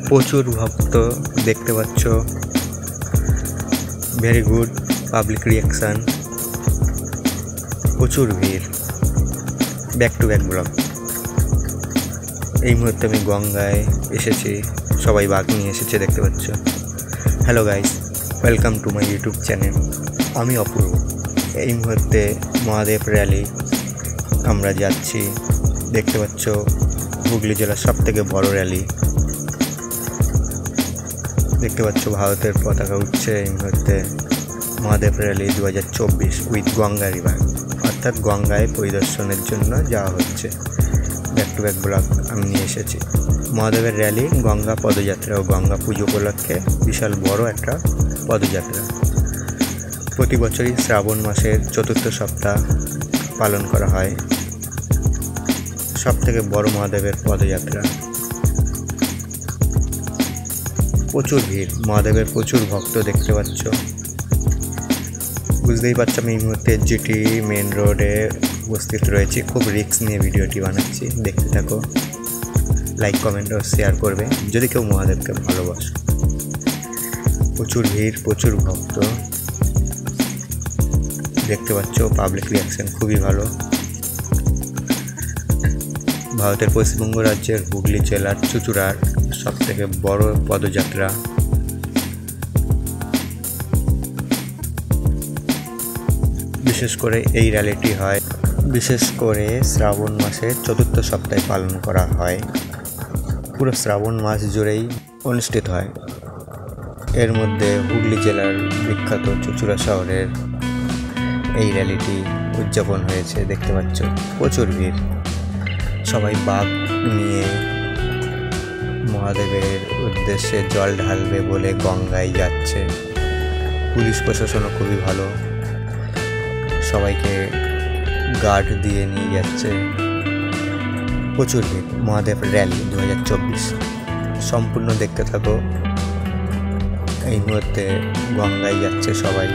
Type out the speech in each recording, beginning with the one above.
প্রচুর ভক্ত দেখতে পাচ্ছ। ভেরি গুড পাবলিক রিয়াকশান, প্রচুর ভিড়। Back to back blog. এই মুহূর্তে আমি গঙ্গায় এসেছি, সবাই বাঘ নিয়ে এসেছে দেখতে পাচ্ছ। Hello guys, welcome to my YouTube channel. আমি অপূর্ব। এই মুহূর্তে মহাদেব র্যালি আমরা যাচ্ছি, দেখতে পাচ্ছ। হুগলি জেলার সবথেকে বড় র্যালি দেখতে পাচ্ছ। ভারতের পতাকা উঠছে এই মুহূর্তে। Mahadev rally 2024 with Ganga river, অর্থাৎ গঙ্গায় পরিদর্শনের জন্য যাওয়া হচ্ছে। ব্যাক টু ব্যাক ব্লগ আমি নিয়ে এসেছি। মহাদেবের র্যালি গঙ্গা পদযাত্রা ও গঙ্গা পুজো উপলক্ষে বিশাল বড় একটা পদযাত্রা। প্রতি বছরই শ্রাবণ মাসের চতুর্থ সপ্তাহ পালন করা হয়। সবথেকে বড় মহাদেবের পদযাত্রা। প্রচুর ভিড়, মহাদেবের প্রচুর ভক্ত দেখতে পাচ্ছ। বুঝতেই পারছো আমি এই মুহূর্তে জিটি মেন রোডে উপস্থিত রয়েছি। খুব রিস্ক নিয়ে ভিডিওটি বানাচ্ছি, দেখতে থাকো। লাইক কমেন্ট ও শেয়ার করবে যদি কেউ মহাদেবকে ভালোবাসো। প্রচুর ভিড়, প্রচুর ভক্ত দেখতে পাচ্ছ। পাবলিক রিয়াকশন খুবই ভালো। ভারতের পশ্চিমবঙ্গ রাজ্যের হুগলি জেলার চুঁচুড়ার সবথেকে বড় পদযাত্রা। বিশেষ করে এই র্যালিটি হয় বিশেষ করে শ্রাবণ মাসের চতুর্থ সপ্তাহে পালন করা হয়। পুরো শ্রাবণ মাস জুড়েই অনুষ্ঠিত হয়। এর মধ্যে হুগলি জেলার বিখ্যাত চুঁচুড়া শহরের এই র্যালিটি উদযাপন হয়েছে দেখতে পাচ্ছ। প্রচুর ভিড়, সবাই বাঘ নিয়ে মহাদেবের উদ্দেশ্যে জল ঢালবে বলে গঙ্গায় যাচ্ছে। পুলিশ প্রশাসনও খুবই ভালো, সবাইকে গার্ড দিয়ে নিয়ে যাচ্ছে। প্রচুর ভিড়। মহাদেব র্যালি 2024 সম্পূর্ণ দেখতে থাকো। এই মুহূর্তে গঙ্গায় যাচ্ছে সবাই।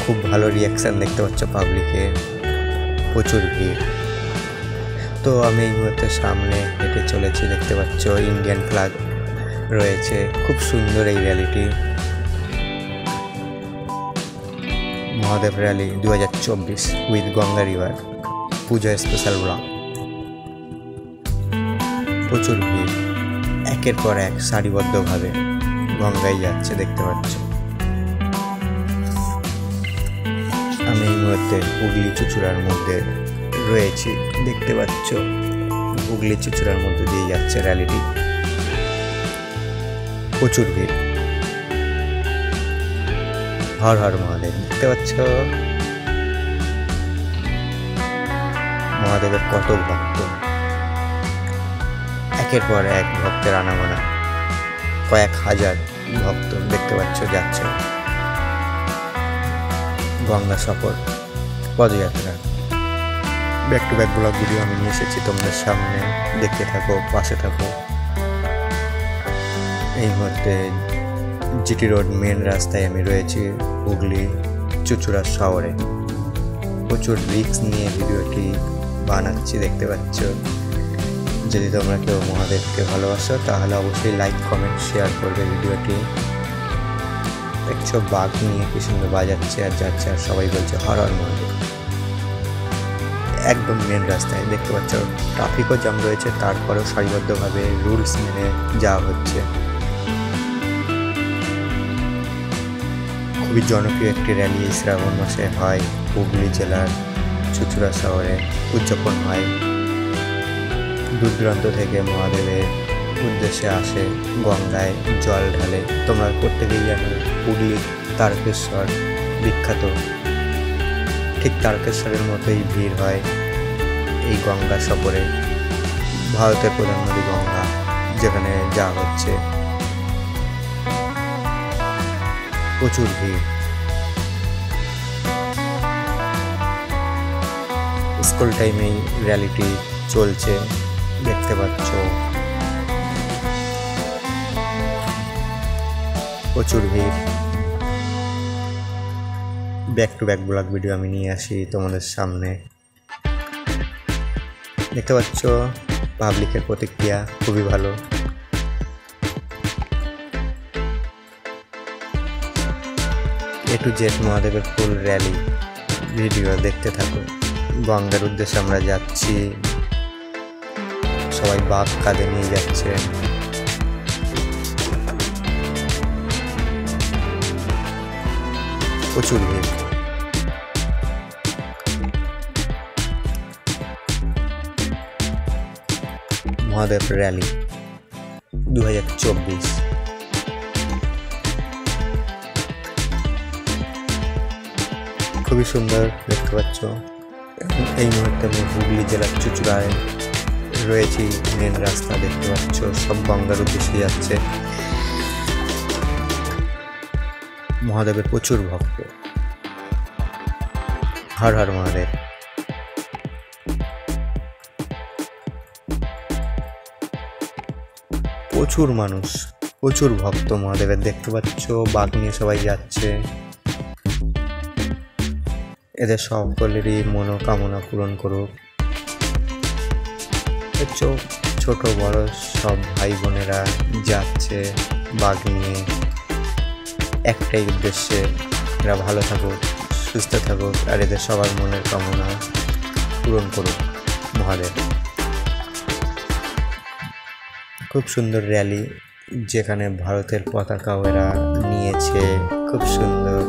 খুব ভালো রিয়াকশান দেখতে পাচ্ছ পাবলিকে, প্রচুর ভিড়। তো আমি এই মুহূর্তে সামনে হেঁটে চলেছি, দেখতে পাচ্ছ ইন্ডিয়ান ফ্ল্যাগ রয়েছে। খুব সুন্দর এই র্যালিটি। Mahadev rally 2024 with Ganga river puja special vlog. প্রচুর ভিড়, একের পর এক সারিবদ্ধভাবে গঙ্গায় যাচ্ছে দেখতে পাচ্ছ। আমি এই মুহূর্তে হুগলি চুঁচুড়ার মধ্যে রয়েছি, দেখতে পাচ্ছ। হুগলি চুঁচুড়ার মধ্যে দিয়ে যাচ্ছে র্যালিটি। প্রচুর ভিড়। হর হর মহাদেব দেখতে পাচ্ছ। মহাদেবের কত ভক্ত, একের পর এক ভক্তের আনাগোনা। কয়েক হাজার ভক্ত দেখতে পাচ্ছ যাচ্ছে। গঙ্গা সফর পদযাত্রা। Back to back blog video আমি নিয়ে এসেছি তোমাদের সামনে, দেখতে থাকো, পাশে থাকো। এই মুহূর্তে জিটি রোড মেন রাস্তায় আমি রয়েছি হুগলি চুঁচুড়া শহরে। প্রচুর রিস্ক নিয়ে ভিডিওটি বানাচ্ছি দেখতে পাচ্ছ। যদি তোমরা কেউ মহাদেবকে ভালোবাসো তাহলে অবশ্যই লাইক কমেন্ট শেয়ার করবে ভিডিওটি। দেখছো বাঘ নিয়ে কি সুন্দর বাজাচ্ছে আর যাচ্ছে, আর সবাই বলছে হর হর মহাদেব। একদম মেন রাস্তায় দেখতে পাচ্ছ। ট্রাফিকও জ্যাম রয়েছে, তারপরেও সারিবদ্ধভাবে রুলস মেনে যাওয়া হচ্ছে। খুবই জনপ্রিয় একটি র্যালি শ্রাবণ মাসে হয়। হুগলি জেলার চুঁচুড়া শহরে উদযাপন হয়। দূর দূরান্ত থেকে মহাদেবের উদ্দেশ্যে আসে, গঙ্গায় জল ঢালে। তোমরা প্রত্যেকেই জানো হুগলি তারকেশ্বর বিখ্যাত। ঠিক তারকেশ্বরের মতোই ভিড় হয় এই গঙ্গা সফরে। ভারতের প্রধান নদী গঙ্গা, যেখানে যাওয়া হচ্ছে। প্রচুর ভিড়। স্কুল টাইমেই র্যালিটি চলছে দেখতে পাচ্ছ। প্রচুর ভিড়। Back to back blog video আমি নিয়ে আসি তোমাদের সামনে। দেখতে পাচ্ছ পাবলিকের প্রতিক্রিয়া খুবই ভালো। A to Z মহাদেবের ফুল র্যালি ভিডিও দেখতে থাকো। গঙ্গার উদ্দেশ্যে আমরা যাচ্ছি, সবাই বাঘ কাঁধে নিয়ে যাচ্ছে। প্রচুর ভিড়। মহাদেব র্যালি 2024। খুবই সুন্দর দেখতে পাচ্ছ। এই মুহূর্তে আমি হুগলি জেলার চুঁচুড়ায় রয়েছি। মেন রাস্তা দেখতে পাচ্ছ, সব গঙ্গার উদ্দেশ্যে যাচ্ছে। মহাদেবের প্রচুর ভক্ত। হর হর মহাদেব। প্রচুর মানুষ, প্রচুর ভক্ত মহাদেবের দেখতে পাচ্ছ। বাঘ নিয়ে সবাই যাচ্ছে। এদের সকলেরই মনোকামনা পূরণ করুক। ছোট বড় সব ভাই বোনেরা যাচ্ছে বাঘ নিয়ে, একটাই উদ্দেশ্যে, এরা ভালো থাকুক, সুস্থ থাকুক, আর এদের সবার মনের কামনা পূরণ করুক মহাদেব। খুব সুন্দর র্যালি, যেখানে ভারতের পতাকাও এরা নিয়েছে। খুব সুন্দর,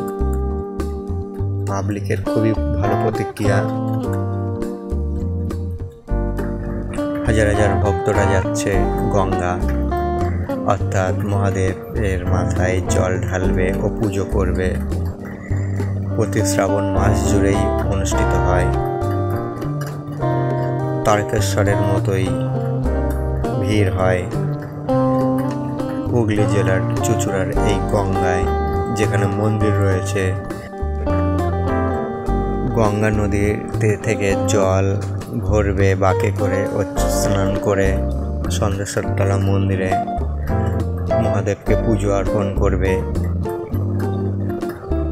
পাবলিকের খুবই ভালো প্রতিক্রিয়া। হাজার হাজার ভক্তরা যাচ্ছে গঙ্গা, অর্থাৎ মহাদেবের মাথায় জল ঢালবে ও পুজো করবে। প্রতি শ্রাবণ মাস জুড়েই অনুষ্ঠিত হয়। তারকেশ্বরের মতোই ভিড় হয় হুগলি জেলার চুঁচুড়ার এই গঙ্গায়, যেখানে মন্দির রয়েছে। গঙ্গা নদীতে থেকে জল ভরবে বাঁকে করে ও স্নান করে সন্দেশ্বরতলা মন্দিরে মহাদেবকে পুজো অর্পণ করবে।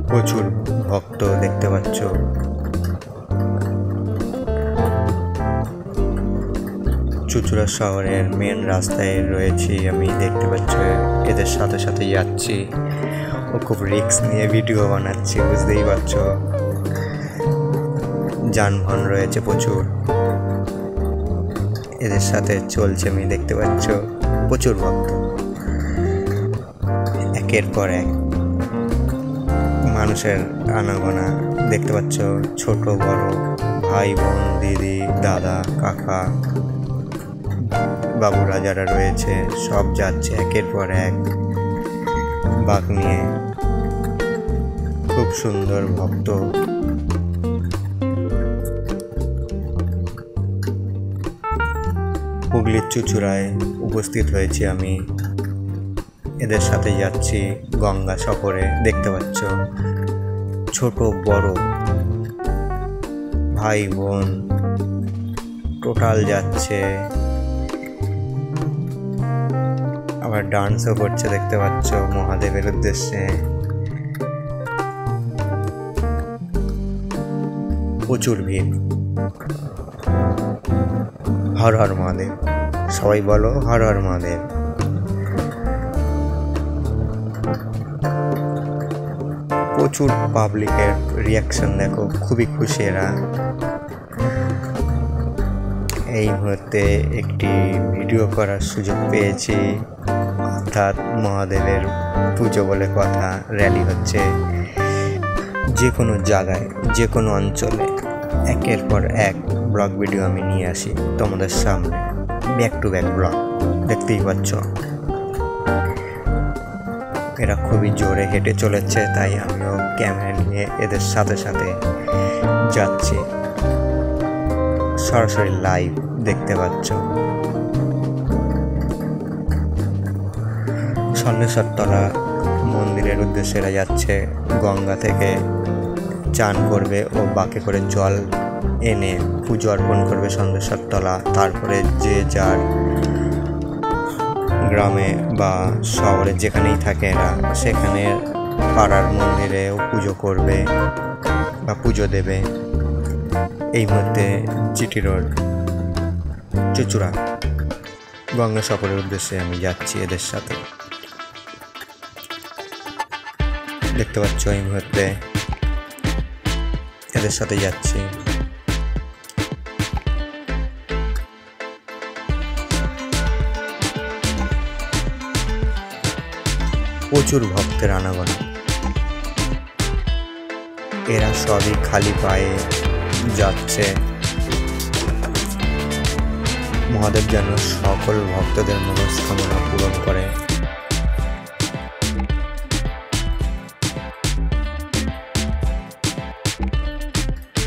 প্রচুর ভক্ত দেখতে পাচ্ছ। চুঁচুড়া শহরের মেন রাস্তায় রয়েছি আমি, দেখতে পাচ্ছ। এদের সাথে সাথে যাচ্ছি ও খুব রিস্ক নিয়ে ভিডিও বানাচ্ছি, বুঝতেই পারছ। যানবাহন রয়েছে প্রচুর, এদের সাথে চলছে আমি, দেখতে পাচ্ছ। প্রচুর ভক্ত, একের পর এক মানুষের আনাগোনা দেখতে পাচ্ছ। ছোট বড় ভাই বোন, দিদি, দাদা, কাকা, বাবুরা যারা রয়েছে সব যাচ্ছে একের পর এক বাঘ নিয়ে। খুব সুন্দর ভক্ত। হুগলির চুঁচুড়ায় উপস্থিত হয়েছি আমি, এদের সাথে যাচ্ছি গঙ্গা সফরে। দেখতে পাচ্ছ ছোট বড় ভাই বোন টোটাল যাচ্ছে, আবার ডান্সও করছে দেখতে পাচ্ছ মহাদেবের উদ্দেশ্যে। প্রচুর ভিড়। হর হর মহাদেব। সবাই বলো হর হর মহাদেব। প্রচুর পাবলিকের রিয়াকশন দেখো, খুবই খুশি এরা। এই মুহূর্তে একটি ভিডিও করার সুযোগ পেয়েছি, অর্থাৎ মহাদেবের পুজো বলে কথা, র্যালি হচ্ছে। যে কোনো জায়গায়, যে কোনো অঞ্চলে একের পর এক ব্লগ ভিডিও আমি নিয়ে আসি তোমাদের সামনে, ব্যাক টু ব্যাক ব্লগ। দেখতেই পাচ্ছ এরা খুবই জোরে হেঁটে চলেছে, তাই আমিও ক্যামেরা নিয়ে এদের সাথে সাথে যাচ্ছি। সরাসরি লাইভ দেখতে পাচ্ছ। সন্দেশ্বরতলা মন্দিরের উদ্দেশ্যে এরা যাচ্ছে। গঙ্গা থেকে চান করবে ও বাঁকে করে জল এনে পুজো অর্পণ করবে সন্দেশ্বরতলা। তারপরে যে যার গ্রামে বা শহরে যেখানেই থাকে এরা, সেখানে পাড়ার মন্দিরেও পুজো করবে বা পুজো দেবে। এই মধ্যে জিটি রোড, চুঁচুড়া। গঙ্গা সফরের উদ্দেশ্যে আমি যাচ্ছি এদের সাথে। দেখতে পাচ্ছ এই মুহূর্তে এদের সাথে যাচ্ছি। প্রচুর ভক্তের আনাগোনা। এরা সবই খালি পায়ে যাচ্ছে। মহাদেব যেন সকল ভক্তদের মনস্কামনা পূরণ করে।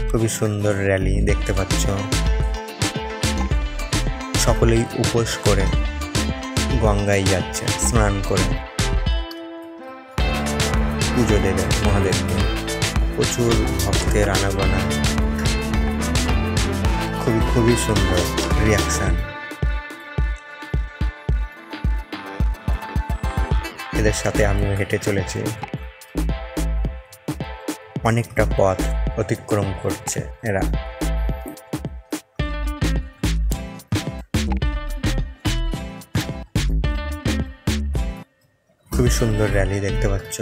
খুবই সুন্দর র্যালি দেখতে পাচ্ছ। সকলেই উপোস করে গঙ্গায় যাচ্ছে স্নান করে পুজো দেবে মহাদেবকে। প্রচুর ভক্তের আনাগোনা, খুবই সুন্দর রিয়াকশন। এদের সাথে আমিও হেঁটে চলেছি। অনেকটা পথ অতিক্রম করছে এরা। খুবই সুন্দর র্যালি দেখতে পাচ্ছ।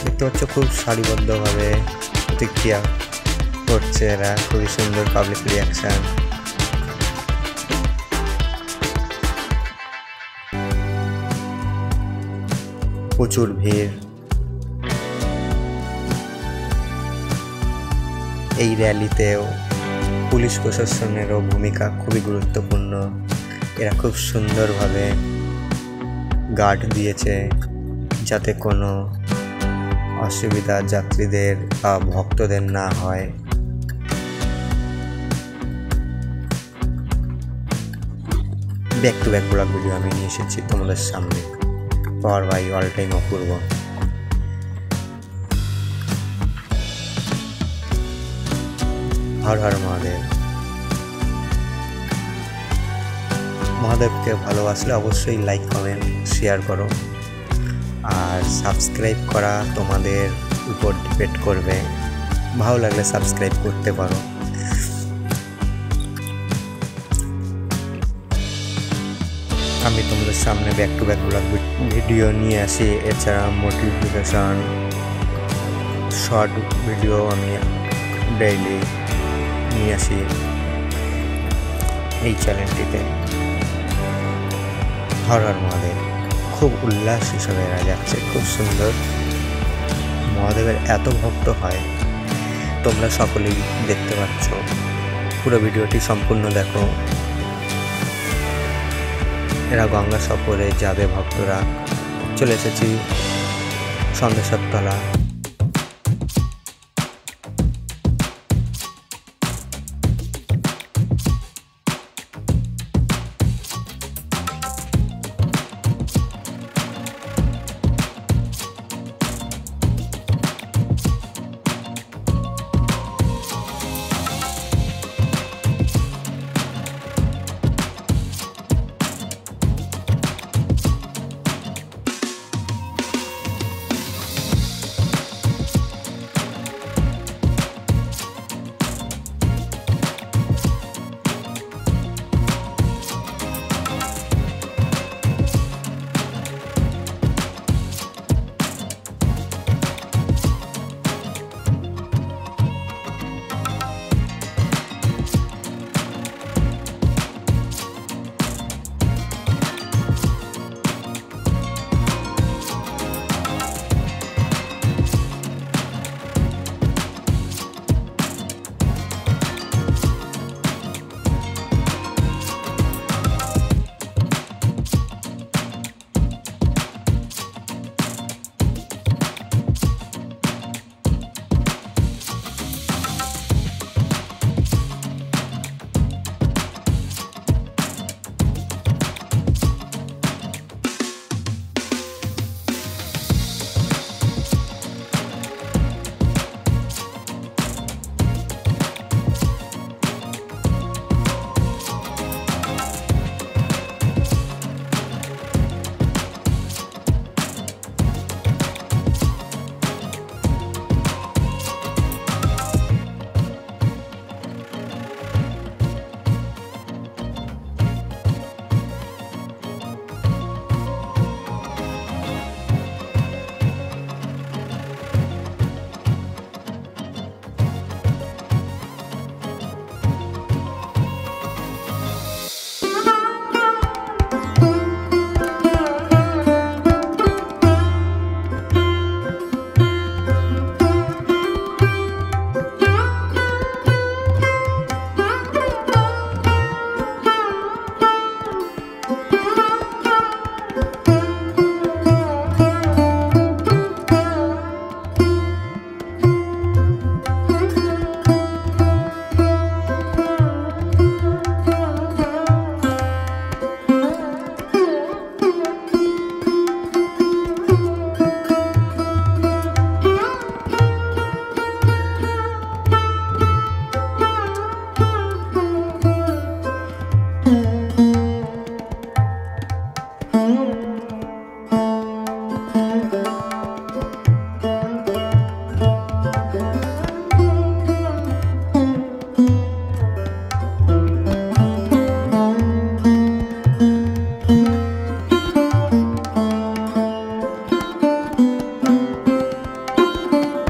দেখতে পাচ্ছ খুব সারিবদ্ধভাবে প্রতিক্রিয়া করছে এরা। খুবই সুন্দর পাবলিক রিয়াকশন। প্রচুর ভিড়। এই র্যালিতেও পুলিশ প্রশাসনেরও ভূমিকা খুবই গুরুত্বপূর্ণ। এরা খুব সুন্দরভাবে গার্ড দিয়েছে যাতে কোনো অসুবিধা যাত্রীদের বা ভক্তদের না হয়। Back to back blog video আমি নিয়ে এসেছি তোমাদের সামনে। পাওয়ার বাই অল টাইম অপূর্ব। হর হর মহাদেব। মহাদেবকে ভালোবাসলে অবশ্যই লাইক কমেন্ট শেয়ার করো। আর সাবস্ক্রাইব করা তোমাদের উপর ডিপেন্ড করবে। ভালো লাগলে সাবস্ক্রাইব করতে পারো। আমি তোমাদের সামনে back to back blog video নিয়ে আসি। এছাড়া মোটিভেশন শর্ট ভিডিও আমি ডেইলি নিয়ে আসি এই চ্যানেলটিতে। হর হর মহাদেব। খুব উল্লাস হিসেবে এরা যাচ্ছে। খুব সুন্দর। মহাদেবের এত ভক্ত হয়, তোমরা সকলেই দেখতে পাচ্ছ। পুরো ভিডিওটি সম্পূর্ণ দেখো। এরা গঙ্গা সফরে যাবে ভক্তরা। চলে এসেছি সন্দেশ্বরতলা।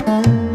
ধন্যবাদ।